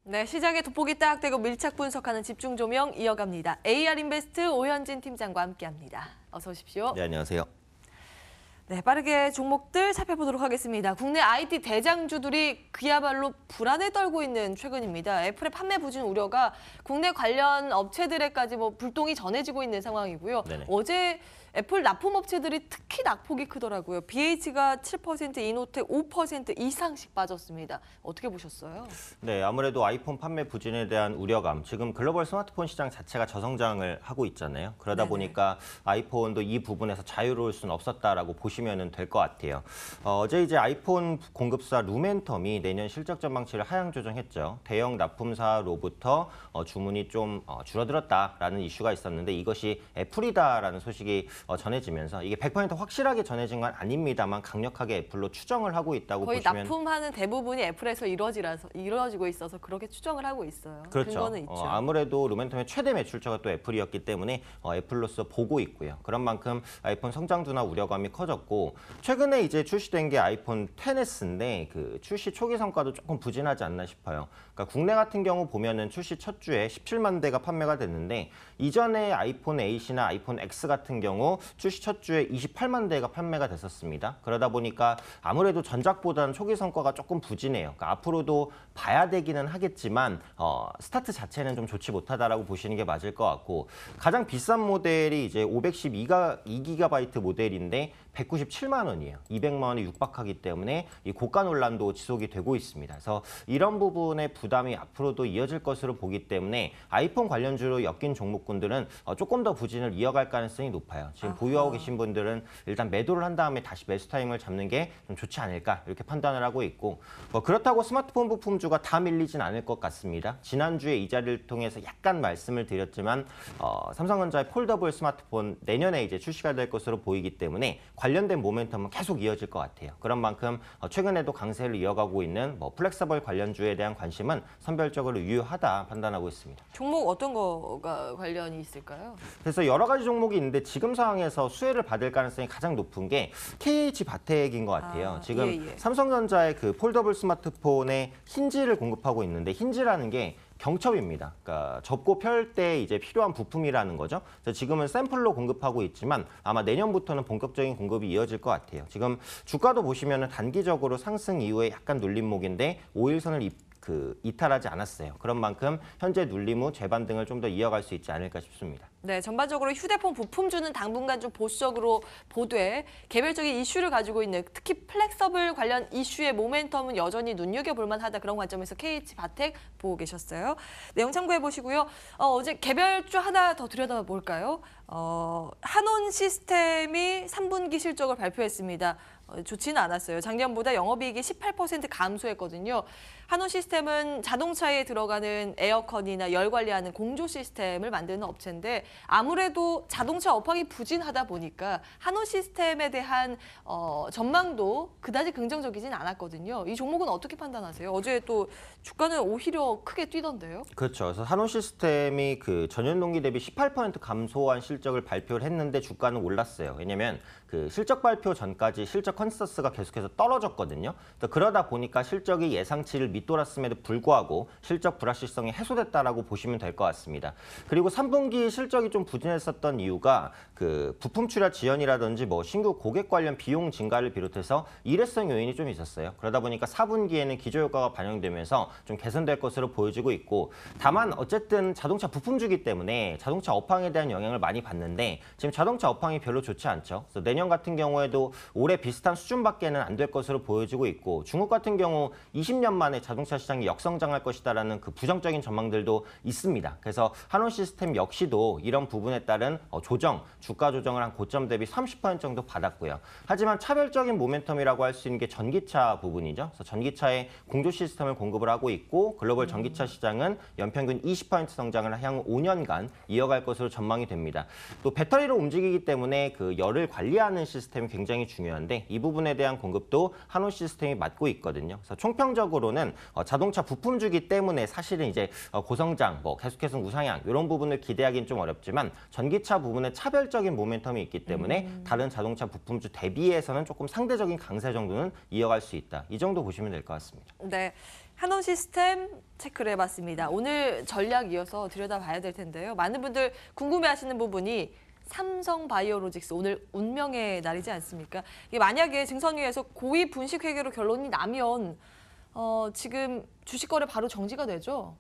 네, 시장의 돋보기 딱 떼고 밀착 분석하는 집중 조명 이어갑니다. AR인베스트 오현진 팀장과 함께합니다. 어서 오십시오. 네, 안녕하세요. 네, 빠르게 종목들 살펴보도록 하겠습니다. 국내 IT 대장주들이 그야말로 불안에 떨고 있는 최근입니다. 애플의 판매 부진 우려가 국내 관련 업체들에까지 불똥이 전해지고 있는 상황이고요. 네네. 어제 애플 납품업체들이 특히 낙폭이 크더라고요. BH가 7%, 이노텍 5% 이상씩 빠졌습니다. 어떻게 보셨어요? 네, 아무래도 아이폰 판매 부진에 대한 우려감, 지금 글로벌 스마트폰 시장 자체가 저성장을 하고 있잖아요. 그러다 네네. 보니까 아이폰도 이 부분에서 자유로울 수는 없었다라고 보시면 될 것 같아요. 어제 이제 아이폰 공급사 루멘텀이 내년 실적 전망치를 하향 조정했죠. 대형 납품사로부터 주문이 좀 줄어들었다라는 이슈가 있었는데 이것이 애플이다라는 소식이 전해지면서 이게 100% 확실하게 전해진 건 아닙니다만 강력하게 애플로 추정을 하고 있다고 거의 보시면 납품하는 대부분이 애플에서 이루어지고 있어서 그렇게 추정을 하고 있어요. 그렇죠. 근거는 있죠. 아무래도 루멘텀의 최대 매출처가 또 애플이었기 때문에 애플로서 보고 있고요. 그런 만큼 아이폰 성장도나 우려감이 커졌고 최근에 이제 출시된 게 아이폰 XS인데 그 출시 초기 성과도 조금 부진하지 않나 싶어요. 그러니까 국내 같은 경우 보면은 출시 첫 주에 17만 대가 판매가 됐는데 이전에 아이폰 8이나 아이폰 X 같은 경우 출시 첫 주에 28만 대가 판매가 됐었습니다. 그러다 보니까 아무래도 전작보다는 초기 성과가 조금 부진해요. 그러니까 앞으로도 봐야 되기는 하겠지만 스타트 자체는 좀 좋지 못하다라고 보시는 게 맞을 것 같고 가장 비싼 모델이 이제 512GB 모델인데 197만 원이에요. 200만 원에 육박하기 때문에 이 고가 논란도 지속이 되고 있습니다. 그래서 이런 부분의 부담이 앞으로도 이어질 것으로 보기 때문에 아이폰 관련주로 엮인 종목군들은 조금 더 부진을 이어갈 가능성이 높아요. 지금 보유하고 계신 분들은 일단 매도를 한 다음에 다시 매수 타임을 잡는 게 좀 좋지 않을까 이렇게 판단을 하고 있고 그렇다고 스마트폰 부품주가 다 밀리진 않을 것 같습니다. 지난주에 이 자리를 통해서 약간 말씀을 드렸지만 삼성전자의 폴더블 스마트폰 내년에 이제 출시가 될 것으로 보이기 때문에 관련된 모멘텀은 계속 이어질 것 같아요. 그런 만큼 최근에도 강세를 이어가고 있는 플렉서블 관련주에 대한 관심은 선별적으로 유효하다 판단하고 있습니다. 종목 어떤 거가 관련이 있을까요? 그래서 여러 가지 종목이 있는데 지금 상황에서 수혜를 받을 가능성이 가장 높은 게 KH바텍인 것 같아요. 지금 예. 삼성전자의 그 폴더블 스마트폰에 힌지를 공급하고 있는데 힌지라는 게 경첩입니다. 그러니까 접고 펼 때 이제 필요한 부품이라는 거죠. 그래서 지금은 샘플로 공급하고 있지만 아마 내년부터는 본격적인 공급이 이어질 것 같아요. 지금 주가도 보시면은 단기적으로 상승 이후에 약간 눌림목인데 5일선을 이탈하지 않았어요. 그런 만큼 현재 눌림 후 재반등을 좀 더 이어갈 수 있지 않을까 싶습니다. 네, 전반적으로 휴대폰 부품주는 당분간 좀 보수적으로 보되 개별적인 이슈를 가지고 있는 특히 플렉서블 관련 이슈의 모멘텀은 여전히 눈여겨볼 만하다. 그런 관점에서 KH바텍 보고 계셨어요. 내용 참고해 보시고요. 어제 개별주 하나 더 들여다볼까요? 한온 시스템이 3분기 실적을 발표했습니다. 좋지는 않았어요. 작년보다 영업이익이 18% 감소했거든요. 한온 시스템은 자동차에 들어가는 에어컨이나 열 관리하는 공조 시스템을 만드는 업체인데 아무래도 자동차 업황이 부진하다 보니까 한온 시스템에 대한 전망도 그다지 긍정적이진 않았거든요. 이 종목은 어떻게 판단하세요? 어제 또 주가는 오히려 크게 뛰던데요. 그렇죠. 그래서 한온 시스템이 그 전년 동기 대비 18% 감소한 실적을 발표를 했는데 주가는 올랐어요. 왜냐면 그 실적 발표 전까지 실적 컨센서스가 계속해서 떨어졌거든요. 그러다 보니까 실적이 예상치를 밑돌았음에도 불구하고 실적 불확실성이 해소됐다라고 보시면 될 것 같습니다. 그리고 3분기 실적이 좀 부진했었던 이유가 그 부품 출하 지연이라든지 신규 고객 관련 비용 증가를 비롯해서 일회성 요인이 좀 있었어요. 그러다 보니까 4분기에는 기저효과가 반영되면서 좀 개선될 것으로 보여지고 있고 다만 어쨌든 자동차 부품주기 때문에 자동차 업황에 대한 영향을 많이 받는데 지금 자동차 업황이 별로 좋지 않죠. 그래서 내년 같은 경우에도 올해 비슷한 수준밖에는 안 될 것으로 보여지고 있고 중국 같은 경우 20년 만에 자동차 시장이 역성장할 것이다라는 그 부정적인 전망들도 있습니다. 그래서 한온 시스템 역시도 이런 부분에 따른 주가 조정을 한 고점 대비 30% 정도 받았고요. 하지만 차별적인 모멘텀이라고 할 수 있는 게 전기차 부분이죠. 그래서 전기차에 공조 시스템을 공급을 하고 있고 글로벌 전기차 시장은 연평균 20% 성장을 향후 5년간 이어갈 것으로 전망이 됩니다. 또 배터리로 움직이기 때문에 그 열을 관리하는 시스템이 굉장히 중요한데 이 이 부분에 대한 공급도 한온 시스템이 맡고 있거든요. 그래서 총평적으로는 자동차 부품주기 때문에 사실은 이제 고성장, 뭐 계속해서 우상향 이런 부분을 기대하기는 좀 어렵지만 전기차 부분에 차별적인 모멘텀이 있기 때문에 다른 자동차 부품주 대비해서는 조금 상대적인 강세 정도는 이어갈 수 있다. 이 정도 보시면 될 것 같습니다. 네, 한온 시스템 체크를 해봤습니다. 오늘 전략 이어서 들여다봐야 될 텐데요. 많은 분들 궁금해하시는 부분이 삼성바이오로직스 오늘 운명의 날이지 않습니까? 이게 만약에 증선위에서 고의 분식 회계로 결론이 나면 지금 주식 거래 바로 정지가 되죠?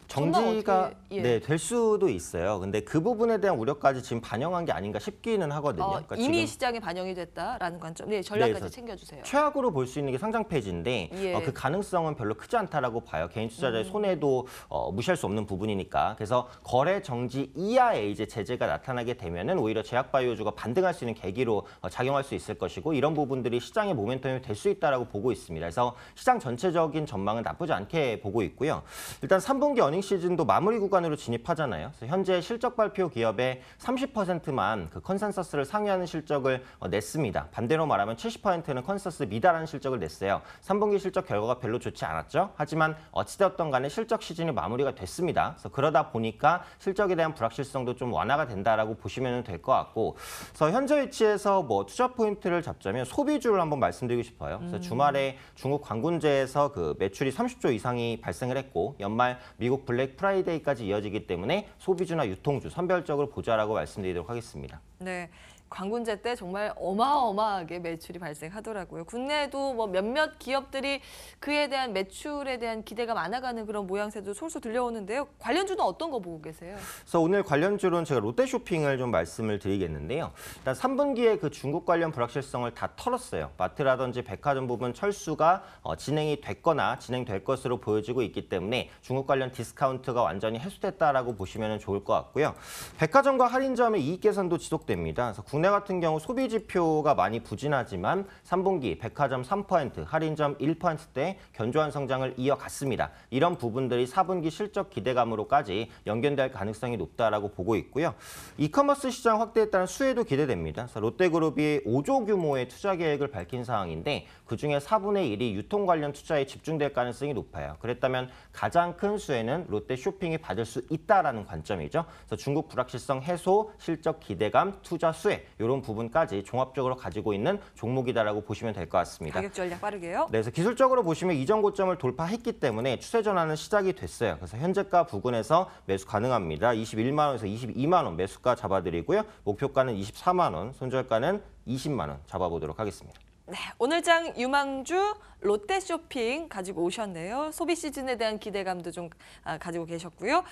정지가 어떻게, 예. 네, 될 수도 있어요. 근데 그 부분에 대한 우려까지 지금 반영한 게 아닌가 싶기는 하거든요. 그러니까 이미 지금 시장에 반영이 됐다라는 관점. 네, 전략까지 그래서 챙겨주세요. 최악으로 볼 수 있는 게 상장 폐지인데 예. 그 가능성은 별로 크지 않다라고 봐요. 개인 투자자의 손해도 무시할 수 없는 부분이니까. 그래서 거래 정지 이하의 이제 제재가 나타나게 되면은 오히려 제약바이오주가 반등할 수 있는 계기로 작용할 수 있을 것이고 이런 부분들이 시장의 모멘텀이 될 수 있다라고 보고 있습니다. 그래서 시장 전체적인 전망은 나쁘지 않게 보고 있고요. 일단 3분기 어닝 시즌도 마무리 구간으로 진입하잖아요. 그래서 현재 실적 발표 기업의 30%만 그 컨센서스를 상회하는 실적을 냈습니다. 반대로 말하면 70%는 컨센서스 미달하는 실적을 냈어요. 3분기 실적 결과가 별로 좋지 않았죠. 하지만 어찌되었던 간에 실적 시즌이 마무리가 됐습니다. 그래서 그러다 보니까 실적에 대한 불확실성도 좀 완화가 된다라고 보시면 될 것 같고 그래서 현재 위치에서 뭐 투자 포인트를 잡자면 소비주를 한번 말씀드리고 싶어요. 그래서 주말에 중국 관군제에서 그 매출이 30조 이상이 발생을 했고 연말 미국 블랙 프라이데이까지 이어지기 때문에 소비주나 유통주 선별적으로 보자라고 말씀드리도록 하겠습니다. 네, 광군제 때 정말 어마어마하게 매출이 발생하더라고요. 국내에도 뭐 몇몇 기업들이 그에 대한 매출에 대한 기대가 많아가는 그런 모양새도 솔솔 들려오는데요. 관련주는 어떤 거 보고 계세요? 그래서 오늘 관련주로는 제가 롯데쇼핑을 좀 말씀을 드리겠는데요. 일단 3분기에 그 중국 관련 불확실성을 다 털었어요. 마트라든지 백화점 부분 철수가 진행이 됐거나 진행될 것으로 보여지고 있기 때문에 중국 관련 디스카운트가 완전히 해소됐다라고 보시면 좋을 것 같고요. 백화점과 할인점의 이익 개선도 지속됩니다. 그래서 국내 같은 경우 소비 지표가 많이 부진하지만 3분기 백화점 3%, 할인점 1%대 견조한 성장을 이어갔습니다. 이런 부분들이 4분기 실적 기대감으로까지 연결될 가능성이 높다라고 보고 있고요. 이커머스 시장 확대에 따른 수혜도 기대됩니다. 그래서 롯데그룹이 5조 규모의 투자 계획을 밝힌 상황인데 그중에 4분의 1이 유통 관련 투자에 집중될 가능성이 높아요. 그랬다면 가장 큰 수혜는 롯데쇼핑이 받을 수 있다라는 관점이죠. 그래서 중국 불확실성 해소, 실적 기대감, 투자 수혜 이런 부분까지 종합적으로 가지고 있는 종목이다라고 보시면 될 것 같습니다. 가격 전략 빠르게요. 네, 그래서 기술적으로 보시면 이전 고점을 돌파했기 때문에 추세 전환은 시작이 됐어요. 그래서 현재가 부근에서 매수 가능합니다. 21만 원에서 22만 원 매수가 잡아드리고요. 목표가는 24만 원, 손절가는 20만 원 잡아보도록 하겠습니다. 네, 오늘장 유망주 롯데쇼핑 가지고 오셨네요. 소비 시즌에 대한 기대감도 좀 가지고 계셨고요.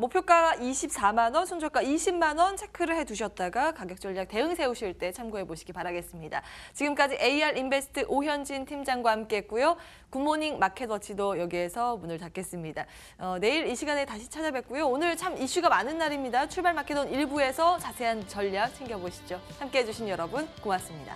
목표가 24만 원, 손절가 20만 원 체크를 해두셨다가 가격 전략 대응 세우실 때 참고해 보시기 바라겠습니다. 지금까지 AR인베스트 오현진 팀장과 함께했고요. 굿모닝 마켓워치도 여기에서 문을 닫겠습니다. 내일 이 시간에 다시 찾아뵙고요. 오늘 참 이슈가 많은 날입니다. 출발 마켓원 1부에서 자세한 전략 챙겨보시죠. 함께해 주신 여러분 고맙습니다.